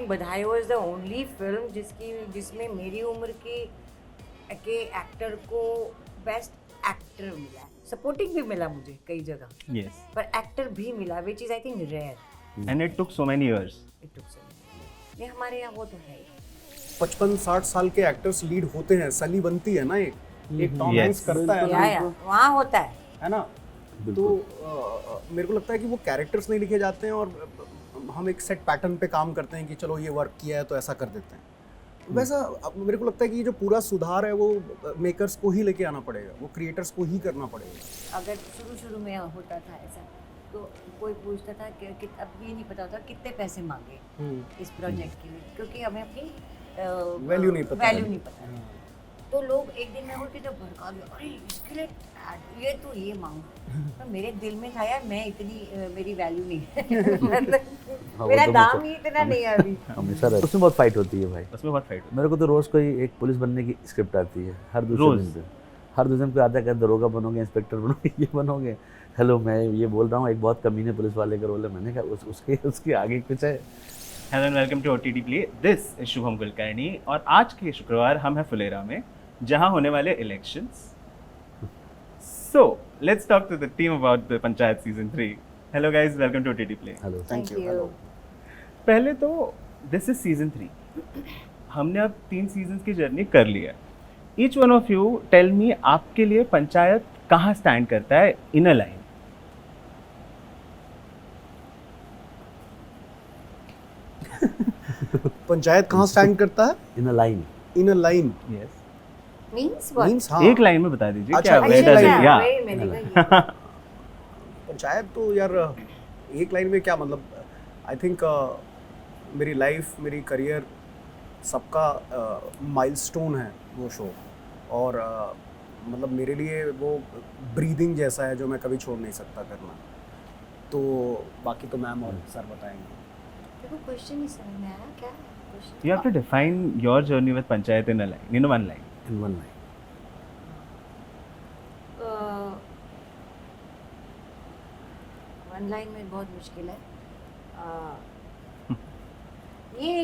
Think बधाई was the only film जिसमें मेरी उम्र के एक्टर को बेस्ट एक्टर मिला. सपोर्टिंग भी मिला मुझे कई जगह, Yes. पर एक्टर भी मिला, which is I think rare. And it took so many years. It took so. ये हमारे यहाँ वो तो है ही. 55-60 साल के एक्टर्स लीड होते हैं, सली बनती है ना, एक टॉम Yes. हैंक्स करता है या ना, वहाँ होता है. है ना. तो मेरे को लगता है कि वो कैरेक्टर्स नहीं लिखे जाते हैं और हम एक सेट पैटर्न पे काम करते हैं कि चलो ये वर्क किया है तो ऐसा कर देते हैं. वैसा अब मेरे को लगता है कि ये जो पूरा सुधार है वो मेकर्स को ही लेके आना पड़ेगा, वो क्रिएटर्स को ही करना पड़ेगा. अगर शुरू में होता था ऐसा तो कोई पूछता था कि अब ये नहीं पता होता कितने पैसे मांगे इस प्रोजेक्ट के लिए, क्योंकि हमें अपनी वैल्यू नहीं पता. वैल्यू नहीं पता. तो लोग एक दिन में बोल के जब भड़का गए, अरे इसके लिए ये तो ये मांगो. तो मेरे दिल में था यार मैं इतनी मेरी वैल्यू नहीं है. मतलब मेरा दाम ही इतना नहीं है अभी. हमेशा रहता, उसमें बहुत फाइट होती है भाई. उसमें बहुत फाइट मेरे को तो रोज कोई एक पुलिस बनने की स्क्रिप्ट आती है, हर दूसरे दिन पे. हर दूसरे दिन पे आता है, दरोगा बनोगे, इंस्पेक्टर बनोगे, ये बनोगे. हेलो मैं ये बोल रहा हूँ, एक बहुत कमीने पुलिस वाले का रोल है. मैंने कहा उसके आगे कुछ है. Hello and welcome to OTT play. This is Shubham Kulkarni और आज के शुक्रवार हम हैं फुलेरा में जहां होने वाले elections. So let's talk to the team about the Panchayat season 3. Hello guys, welcome to OTT play. Hello. Thank you. Hello. पहले तो दिस इज सीजन 3. हमने अब 3 सीजन्स की जर्नी कर ली है. Each one of you tell me आपके लिए पंचायत कहाँ स्टैंड करता है इन अ लाइन. पंचायत कहाँ स्टैंड करता है? In a line. In a line yes. Means what? Means हाँ. एक लाइन में बता दीजिए अच्छा, क्या एक where does line. it- yeah. वही मैंने कहा ये. पंचायत तो यार एक लाइन में क्या मतलब, आई थिंक मेरी लाइफ, मेरी करियर, सबका माइलस्टोन है वो शो. और मतलब मेरे लिए वो ब्रीदिंग जैसा है जो मैं कभी छोड़ नहीं सकता करना. तो बाकी तो मैम और सर बताएंगे. देखो क्वेश्चन ही समझ में आया क्या question. You have to define your journey with Panchayat in a line, in one line. In one line. One line में बहुत मुश्किल है. ये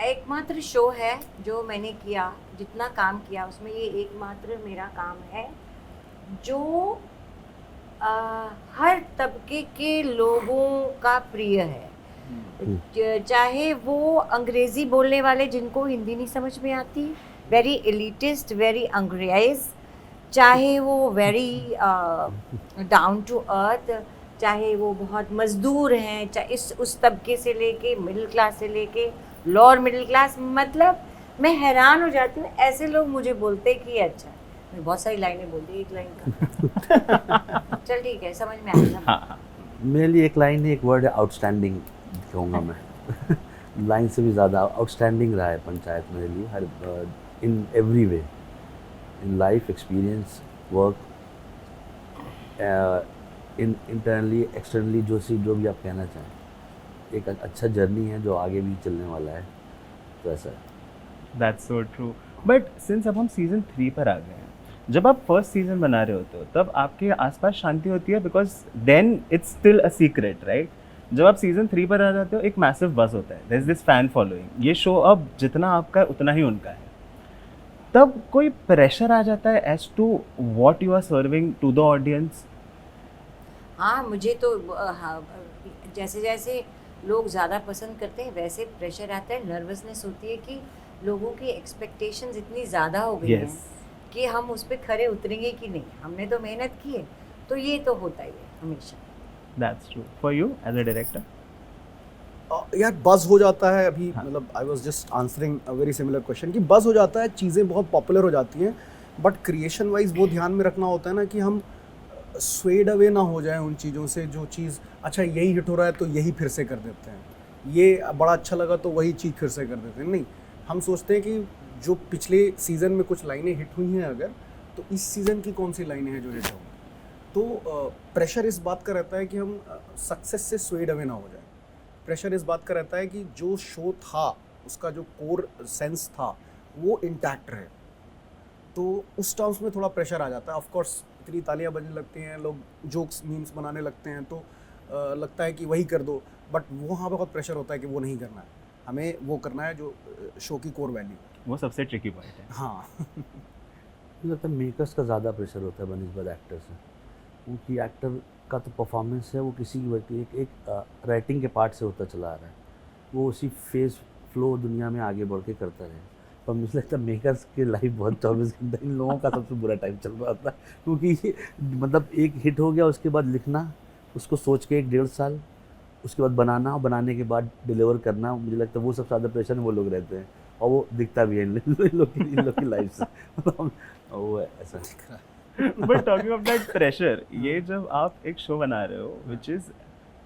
एकमात्र शो है जो मैंने किया, जितना काम किया उसमें ये एकमात्र मेरा काम है जो हर तबके के लोगों का प्रिय है. चाहे वो अंग्रेजी बोलने वाले जिनको हिंदी नहीं समझ में आती, वेरी एलिटिस्ट, वेरी अंग्रेज, चाहे वो वेरी डाउन टू अर्थ, चाहे वो बहुत मजदूर हैं, चाहे उस तबके से लेके मिडिल क्लास से लेके लोअर मिडिल क्लास. मतलब मैं हैरान हो जाती हूँ, ऐसे लोग मुझे बोलते कि अच्छा. मैं बहुत सारी लाइनें बोलती, एक लाइन का चल ठीक है, समझ में आया. मेरे लिए एक लाइन है, एक वर्ड है आउटस्टैंडिंग कहूँगा मैं. लाइन से भी ज़्यादा आउटस्टैंडिंग रहा है पंचायत मेरे लिए, हर in every way, in life experience, work, in internally externally, जो भी आप कहना चाहें. एक अच्छा जर्नी है जो आगे भी चलने वाला है. तो ऐसा है. That's so true. But since अब हम सीजन 3 पर आ गए हैं, जब आप फर्स्ट सीजन बना रहे होते हो तब आपके आसपास शांति होती है, because then it's still a secret, right? जब आप सीजन 3 पर आ जाते हो एक मैसिव बज़ होता है, there is this fan following. ये शो अब जितना आपका है उतना ही उनका है. तब कोई प्रेशर आ जाता है as to what you are serving to the audience? हाँ, मुझे तो हाँ, जैसे जैसे लोग ज़्यादा पसंद करते हैं वैसे प्रेशर आता है, नर्वसनेस होती है कि लोगों की एक्सपेक्टेशंस इतनी ज़्यादा हो गई हैं कि हम उस पर खरे उतरेंगे कि नहीं. हमने तो मेहनत की है, तो ये तो होता ही है हमेशा. That's true. For you as a director? यार बज़ हो जाता है अभी. हाँ. मतलब I was just answering a very similar question कि बज़ हो जाता है, चीज़ें बहुत पॉपुलर हो जाती हैं, बट क्रिएशन वाइज वो ध्यान में रखना होता है ना कि हम स्वेड अवे ना हो जाए उन चीज़ों से. जो चीज़ अच्छा यही हिट हो रहा है तो यही फिर से कर देते हैं, ये बड़ा अच्छा लगा तो वही चीज़ फिर से कर देते हैं. नहीं, हम सोचते हैं कि जो पिछले सीज़न में कुछ लाइनें हिट हुई हैं अगर, तो इस सीज़न की कौन सी लाइनें हैं जो हिट होंगी. तो प्रेशर इस बात का रहता है कि हम सक्सेस से स्वेड अवे ना हो जाए. प्रेशर इस बात का रहता है कि जो शो था उसका जो कोर सेंस था वो इंटैक्ट रहे. तो उस टर्म्स में थोड़ा प्रेशर आ जाता है. ऑफ कोर्स इतनी तालियां बजने लगती हैं, लोग जोक्स मीम्स बनाने लगते हैं, तो लगता है कि वही कर दो, बट वहाँ पे बहुत प्रेशर होता है कि वो नहीं करना है. हमें वो करना है जो शो की कोर वैल्यू। वो सबसे ट्रिकी पॉइंट है। हाँ मुझे लगता है मेकर्स का ज़्यादा प्रेशर होता है बनिस्बत एक्टर से, क्योंकि एक्टर का तो परफॉर्मेंस है वो किसी की वजह एक राइटिंग के पार्ट से होता चला आ रहा है, वो उसी फेस फ्लो दुनिया में आगे बढ़ के करता रहे। पर मुझे लगता है मेकर्स की लाइफ बहुत 24 घंटे इन लोगों का सबसे बुरा टाइम चल रहा था, क्योंकि मतलब एक हिट हो गया उसके बाद लिखना, उसको सोच के 1-1.5 साल, उसके बाद बनाना और बनाने के बाद डिलीवर करना, मुझे लगता है वो सबसे ज़्यादा प्रेशर में वो लोग रहते हैं और वो दिखता भी है इन लोग की लाइफ से वो ऐसा दिख रहा है। But talking of that pressure, ये जब आप एक शो बना रहे हो which is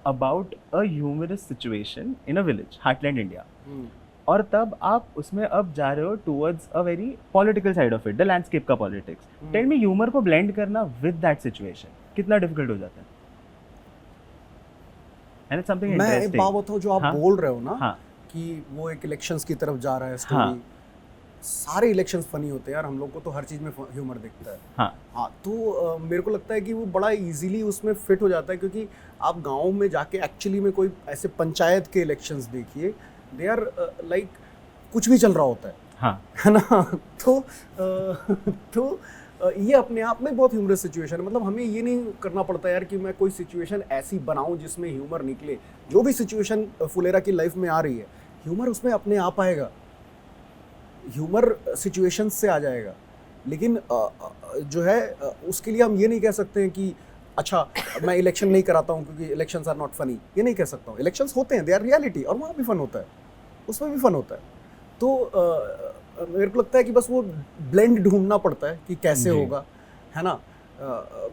about a humorous situation in a village, heartland India, और तब आप उसमें अब जा रहे हो towards a very political side of it, the landscape का पॉलिटिक्स। टेल मी, ह्यूमर को ब्लेंड करना विद दैट सिचुएशन कितना डिफिकल्ट हो जाता है? एंड इट्स समथिंग मैं एक इंटरेस्टिंग। बात बताऊं, जो आप हाँ? बोल रहे हो ना हाँ कि वो एक इलेक्शंस की तरफ जा रहा है स्टोरी, हाँ। सारे इलेक्शंस फनी होते हैं यार, हम लोग को तो हर चीज़ में ह्यूमर दिखता है। हाँ हाँ तो मेरे को लगता है कि वो बड़ा इजीली उसमें फिट हो जाता है, क्योंकि आप गांव में जाके एक्चुअली में कोई ऐसे पंचायत के इलेक्शंस देखिए, दे आर लाइक कुछ भी चल रहा होता हाँ है ना तो ये अपने आप में बहुत ह्यूमरस सिचुएशन है। मतलब हमें ये नहीं करना पड़ता यार कि मैं कोई सिचुएशन ऐसी बनाऊं जिसमें ह्यूमर निकले। जो भी सिचुएशन फुलेरा की लाइफ में आ रही है, ह्यूमर उसमें अपने आप आएगा, ह्यूमर सिचुएशन से आ जाएगा। लेकिन जो है उसके लिए हम ये नहीं कह सकते हैं कि अच्छा मैं इलेक्शन नहीं कराता हूँ क्योंकि इलेक्शंस आर नॉट फनी, ये नहीं कह सकता हूँ। इलेक्शंस होते हैं, दे आर रियलिटी, और वहाँ भी फन होता है, उसमें भी फन होता है। तो मेरे को लगता है कि बस वो ब्लेंड ढूंढना पड़ता है कि कैसे होगा, है ना।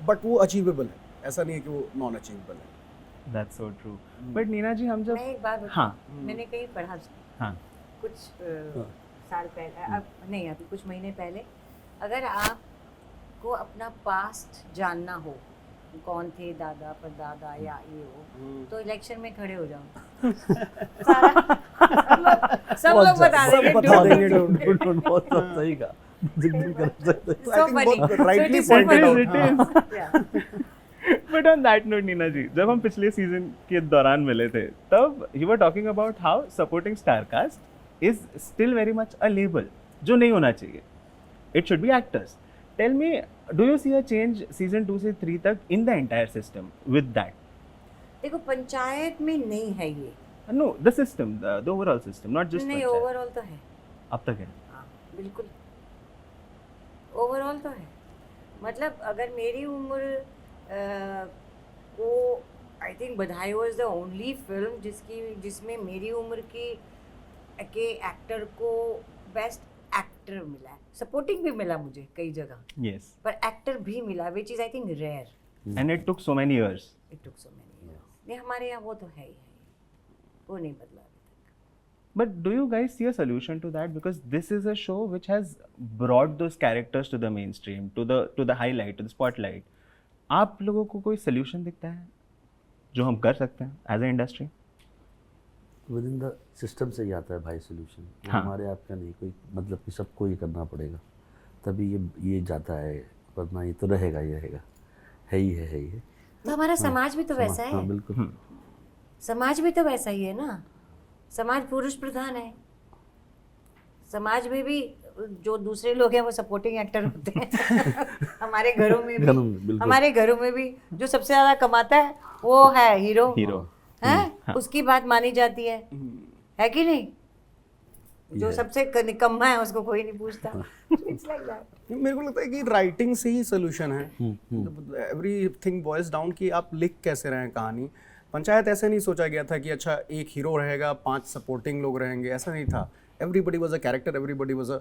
बट वो अचीवेबल है, ऐसा नहीं है कि वो नॉन अचीवेबल है। That's so true. But Neena ji, हम जब मैं एक बात बताऊं, हाँ मैंने कहीं पढ़ा हाँ कुछ साल पहले, अब नहीं, अभी कुछ महीने पहले, अगर आपको अपना पास्ट जानना हो, कौन थे दादा परदादा या ये हो, तो इलेक्शन में खड़े हो जाओ। सब लोग बता देंगे, सब बता देंगे, बहुत सही कहा, जिंदगी कर सकते हैं। I think बहुत rightly pointed out। But on that note Neena ji, जब हम पिछले सीजन के दौरान मिले थे, तब you were talking about how supporting star cast is still very much a label, जो नहीं होना चाहिए। It should be actors. Tell me, do you see a change season 2 से 3 तक in the entire system with that? देखो, पंचायत में नहीं है ये, no, the system, the overall system, not just नहीं, ओवरऑल तो है। अब तक है। हाँ बिल्कुल, ओवरऑल तो है। मतलब अगर मेरी उम्र को, आई थिंक बधाई वाज द ओनली फिल्म जिसमें मेरी उम्र के एक्टर को बेस्ट एक्टर मिला है। सपोर्टिंग भी मिला मुझे कई जगह, यस, पर एक्टर भी मिला, which is I think rare. And it took so many years. It took so many years. नहीं, हमारे यहाँ वो तो है ही है, वो नहीं बदला अभी तक। But do you guys see a solution to that? Because this is a show which has brought those characters to the mainstream, to the highlight, to the spotlight. आप लोगों को कोई solution दिखता है जो हम कर सकते हैं as an industry? With in the system से ही आता है भाई सोल्यूशन, हाँ। हमारे आपका नहीं कोई, मतलब कि सबको ही करना पड़ेगा तभी ये जाता है, वरना ये तो रहेगा ही रहेगा, है ही है। तो हमारा समाज भी तो वैसा हाँ है, बिल्कुल। समाज भी तो वैसा ही है ना। समाज पुरुष प्रधान है, समाज में भी जो दूसरे लोग हैं वो सपोर्टिंग एक्टर होते हैं। हमारे घरों में घरों में, भी, बिल्कुल। हमारे घरों में भी जो सबसे ज्यादा कमाता है वो है हीरो। हाँ। उसकी बात मानी जाती है कि नहीं? जो सबसे निकम्मा है उसको कोई नहीं पूछता। It's like that. मेरे को लगता है कि राइटिंग से ही सोल्यूशन है। एवरीथिंग बॉयज डाउन कि आप लिख कैसे रहे हैं कहानी। पंचायत ऐसे नहीं सोचा गया था कि अच्छा एक हीरो रहेगा, 5 सपोर्टिंग लोग रहेंगे, ऐसा नहीं था। Everybody was a character, everybody was a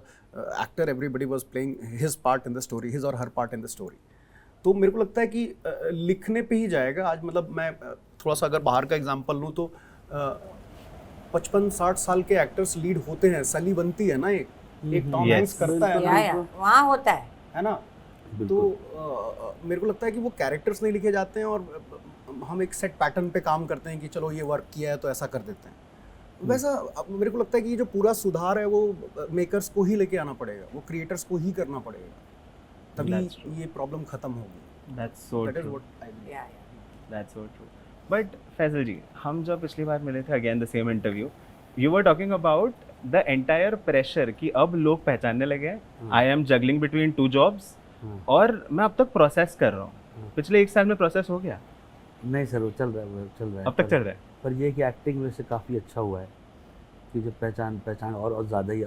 actor, everybody was playing his part in the story, his और हर पार्ट इन द स्टोरी। तो मेरे को लगता है कि लिखने पे ही जाएगा। आज मतलब मैं थोड़ा सा अगर बाहर का एग्जांपल लूँ तो 55-60 साल के एक्टर्स लीड होते हैं, सली बनती है ना, एक टॉम हैंक्स करता है या वहाँ होता है ना। तो मेरे को लगता है कि वो कैरेक्टर्स नहीं लिखे जाते हैं और हम एक सेट पैटर्न पे काम करते हैं कि चलो ये वर्क किया है तो ऐसा कर देते हैं। वैसा मेरे को लगता है कि ये जो पूरा सुधार है वो मेकर्स को ही लेके आना पड़ेगा, वो क्रिएटर्स को ही करना पड़ेगा, तभी ये प्रॉब्लम खत्म होगी। That's so That is true. what I believe. That's so true. But Faizal जी, हम जब पिछली बार मिले थे, again the same interview, you were talking about the entire pressure कि अब लोग पहचानने लगे हैं I am juggling between 2 jobs और मैं अब तक प्रोसेस कर रहा हूँ। पिछले 1 साल में प्रोसेस हो गया? नहीं सर, वो चल रहा है, वो चल रहा है। अब तक चल रहा है? पर ये कि एक्टिंग वैसे काफ़ी अच्छा हुआ है कि जब पहचान और ज़्यादा ही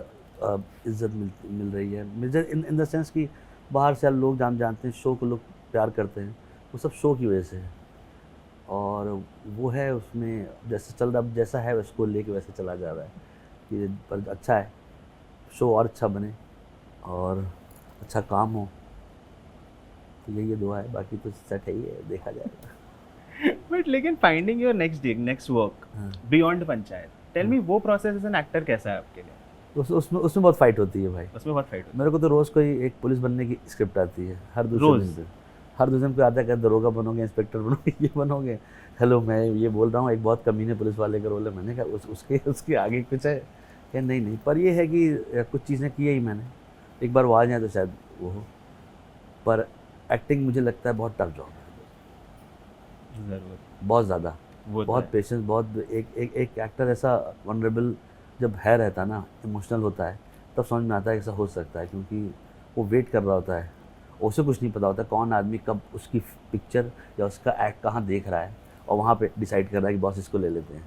इज्जत मिल रही है मुझे, इन द सेंस कि बाहर से लोग जानते हैं, शो को लोग प्यार करते हैं, वो सब शो की वजह से है। और वो है उसमें जैसे चल रहा, जैसा है उसको लेके वैसे चला जा रहा है कि पर अच्छा है, शो और अच्छा बने और अच्छा काम हो, तो यही दुआ है, बाकी तो सेट है ही है, देखा जाएगा। बट लेकिन finding your next work beyond Panchayat, tell me वो प्रोसेस एज एन एक्टर कैसा है आपके लिए? उसमें बहुत फाइट होती है भाई, उसमें बहुत फाइट होती मेरे को तो रोज़ कोई एक पुलिस बनने की स्क्रिप्ट आती है, हर दूसरे दिन कोई आता है, दरोगा बनोगे, इंस्पेक्टर बनोगे, ये बनोगे। हेलो, मैं ये बोल रहा हूँ, एक बहुत कमीने पुलिस वाले का रोल है। मैंने कहा उसके आगे कुछ है क्या? नहीं, पर ये है कि कुछ चीज़ें की ही मैंने, एक बार वो आ जाए तो शायद वो हो। पर एक्टिंग मुझे लगता है बहुत टफ जॉब है, ज़रूर, बहुत ज़्यादा, बहुत पेशेंस, बहुत एक एक्टर ऐसा वनरेबल जब है रहता ना, इमोशनल होता है, तब समझ में आता है ऐसा हो सकता है, क्योंकि वो वेट कर रहा होता है, उसे कुछ नहीं पता होता कौन आदमी कब उसकी पिक्चर या उसका एक्ट कहाँ देख रहा है और वहाँ पे डिसाइड कर रहा है कि बॉस इसको ले लेते हैं,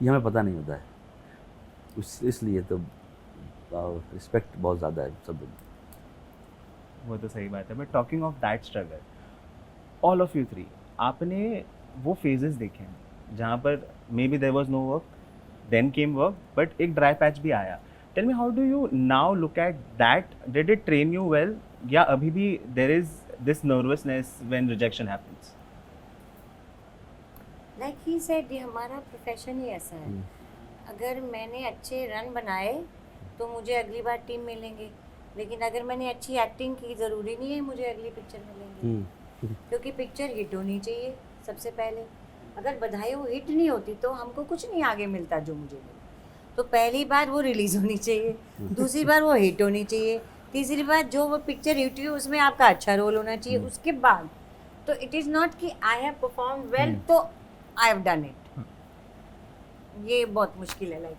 ये हमें पता नहीं होता है। इसलिए तो रिस्पेक्ट बहुत ज़्यादा है सब। वो तो सही बात है। But talking of that struggle, all of you 3, आपने वो फेजेस देखे हैं जहाँ पर may be there was no work, then came work, but एक ड्राई पैच भी आया। Tell me, how do you now look at that? Did it train you well, या अभी भी there is this nervousness when rejection happens? Like he said, ये हमारा profession ही ऐसा है। अगर मैंने अच्छे रन बनाए तो मुझे अगली बार टीम मिलेंगे, लेकिन अगर मैंने अच्छी एक्टिंग की, ज़रूरी नहीं है मुझे अगली पिक्चर मिलेंगी, क्योंकि पिक्चर हिट होनी चाहिए सबसे पहले। अगर बधाई वो हिट नहीं होती तो हमको कुछ नहीं आगे मिलता जो मुझे मिला। तो पहली बार वो रिलीज़ होनी चाहिए, दूसरी बार वो हिट होनी चाहिए, तीसरी बार जो वो पिक्चर हिट हुई उसमें आपका अच्छा रोल होना चाहिए, उसके बाद तो इट इज़ नॉट कि आई हैव परफॉर्म वेल तो आई हैव डन इट। ये बहुत मुश्किल है, like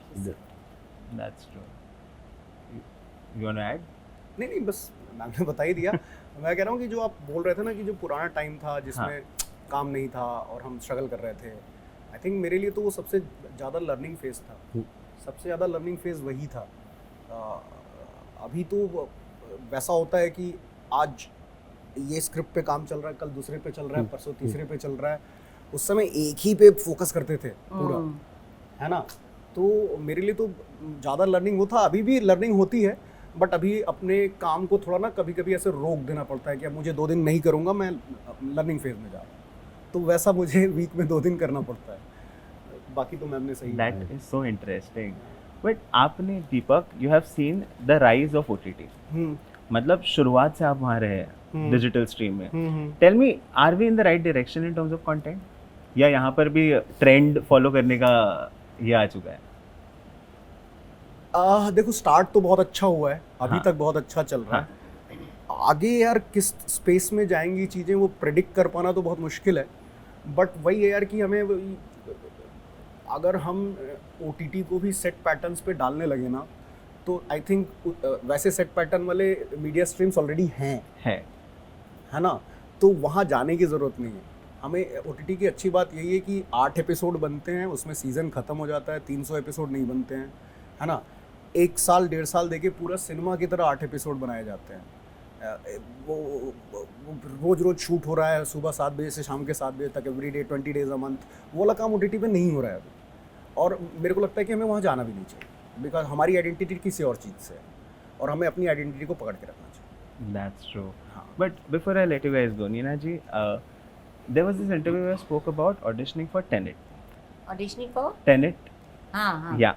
that's true. You want to add? नहीं, बस मैम ने बता ही दिया। मैं कह रहा हूँ कि जो आप बोल रहे थे ना कि जो पुराना टाइम था जिसमें काम नहीं था और हम स्ट्रगल कर रहे थे, आई थिंक मेरे लिए तो वो सबसे ज़्यादा लर्निंग फेज़ था, सबसे ज़्यादा लर्निंग फेज़ वही था। अभी तो वैसा होता है कि आज ये स्क्रिप्ट पे काम चल रहा है, कल दूसरे पे चल रहा है, परसों तीसरे पे चल रहा है। उस समय एक ही पे फोकस करते थे पूरा, है ना। तो मेरे लिए तो ज़्यादा लर्निंग वो था, अभी भी लर्निंग होती है, बट अभी अपने काम को थोड़ा ना कभी कभी ऐसे रोक देना पड़ता है कि अब मुझे 2 दिन नहीं करूँगा, मैं लर्निंग फेज़ में जा रहा हूँ, तो वैसा मुझे वीक में 2 दिन करना पड़ता है। बाकी तो मैम ने सही। That is so interesting. But आपने, Deepak, you have seen the rise of OTT, मतलब शुरुआत से आप वहाँ रहे हैं डिजिटल स्ट्रीम में। Tell me, are we in the right direction in terms of content, या यहाँ पर भी ट्रेंड फॉलो करने का ये आ चुका है? देखो, स्टार्ट तो बहुत अच्छा हुआ है, अभी तक बहुत अच्छा चल रहा है। आगे यार किस स्पेस में जाएंगी चीज़ें वो प्रेडिक्ट कर पाना तो बहुत मुश्किल है, बट वही है यार कि हमें अगर हम OTT को भी सेट पैटर्न्स पे डालने लगे ना, तो आई थिंक वैसे सेट पैटर्न वाले मीडिया स्ट्रीम्स ऑलरेडी हैं, है ना, तो वहाँ जाने की ज़रूरत नहीं है हमें। OTT की अच्छी बात यही है कि 8 एपिसोड बनते हैं, उसमें सीज़न ख़त्म हो जाता है, 300 एपिसोड नहीं बनते हैं, है ना। 1 साल 1.5 साल देके पूरा सिनेमा की तरह 8 एपिसोड बनाए जाते हैं। वो रोज़ रोज़ शूट हो रहा है, सुबह 7 बजे से शाम के 7 बजे तक, every day 20 days a month. वो वाला काम OTT पे नहीं हो रहा है अभी, और मेरे को लगता है कि हमें वहाँ जाना भी नहीं चाहिए, बिकॉज हमारी आइडेंटिटी किसी और चीज़ से है और हमें अपनी आइडेंटिटी को पकड़ के रखना चाहिए। That's true. But before I let you guys go, Neena ji, there was this interview where I spoke about auditioning for Tenet. Auditioning for? Tenet? हाँ। Yeah.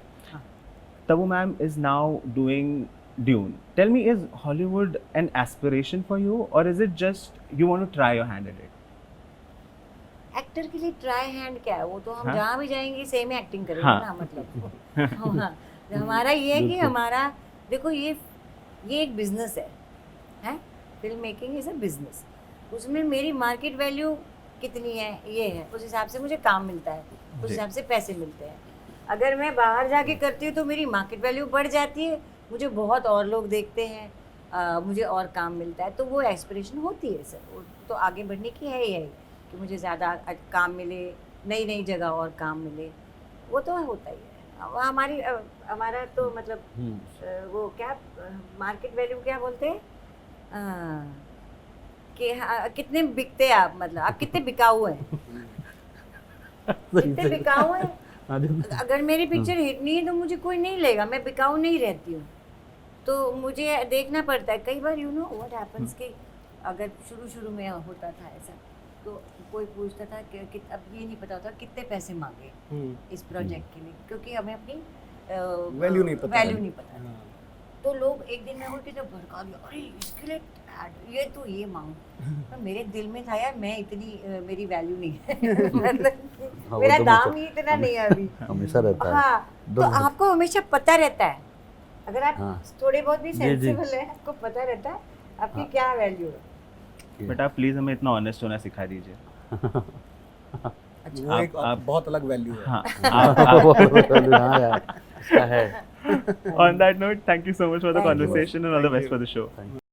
Tabu ma'am is now doing Dune. Tell me, is Hollywood an aspiration for you, or is it just you want to try your hand at it? Actor के लिए try hand क्या है, वो तो हम हाँ? जहाँ भी जाएंगे सेम एक्टिंग करेंगे हाँ। ना, मतलब हाँ। हमारा ये है कि हमारा, देखो ये एक बिजनेस है, film making is a business. उसमें मेरी मार्केट वैल्यू कितनी है ये है, उस हिसाब से मुझे काम मिलता है, उस हिसाब से पैसे मिलते हैं। अगर मैं बाहर जाके करती हूँ तो मेरी मार्केट वैल्यू बढ़ जाती है, मुझे बहुत और लोग देखते हैं, मुझे और काम मिलता है, तो वो एस्पिरेशन होती है सर। वो तो आगे बढ़ने की है ही है कि मुझे ज़्यादा काम मिले, नई नई जगह और काम मिले, वो तो होता ही है। हमारा तो मतलब वो क्या मार्केट वैल्यू क्या बोलते हैं कि कितने बिकते हैं आप, मतलब आप कितने बिकाऊ हैं, कितने बिकाऊ हैं। अगर मेरी पिक्चर हिट नहीं है तो मुझे कोई नहीं लेगा, मैं बिकाऊ नहीं रहती हूँ, तो मुझे देखना पड़ता है। कई बार यू नो व्हाट हैपेंस कि अगर शुरू में होता था ऐसा, तो कोई पूछता था कि अब ये नहीं पता होता कितने पैसे मांगे इस प्रोजेक्ट के लिए, क्योंकि हमें अपनी वैल्यू नहीं पता थी। तो लोग एक दिन में बोल के जब भड़का दिया, अरे इसके लिए ये तो ये मांग, पर मेरे दिल में था यार मैं इतनी मेरी वैल्यू नहीं है मतलब मेरा दाम ही इतना नहीं है अभी, हमेशा रहता है। हाँ, तो आपको हमेशा पता रहता है, अगर आप थोड़े बहुत भी जी। सेंसिबल है, आपको पता रहता है आपकी क्या वैल्यू है। बट आप प्लीज हमें इतना ऑनेस्ट होना सिखा दीजिए। वो एक बहुत अलग वैल्यू है। हाँ हाँ यार, इसका है। On that note, thank you so much for the Thank you. conversation and all the best for the show. Thank you.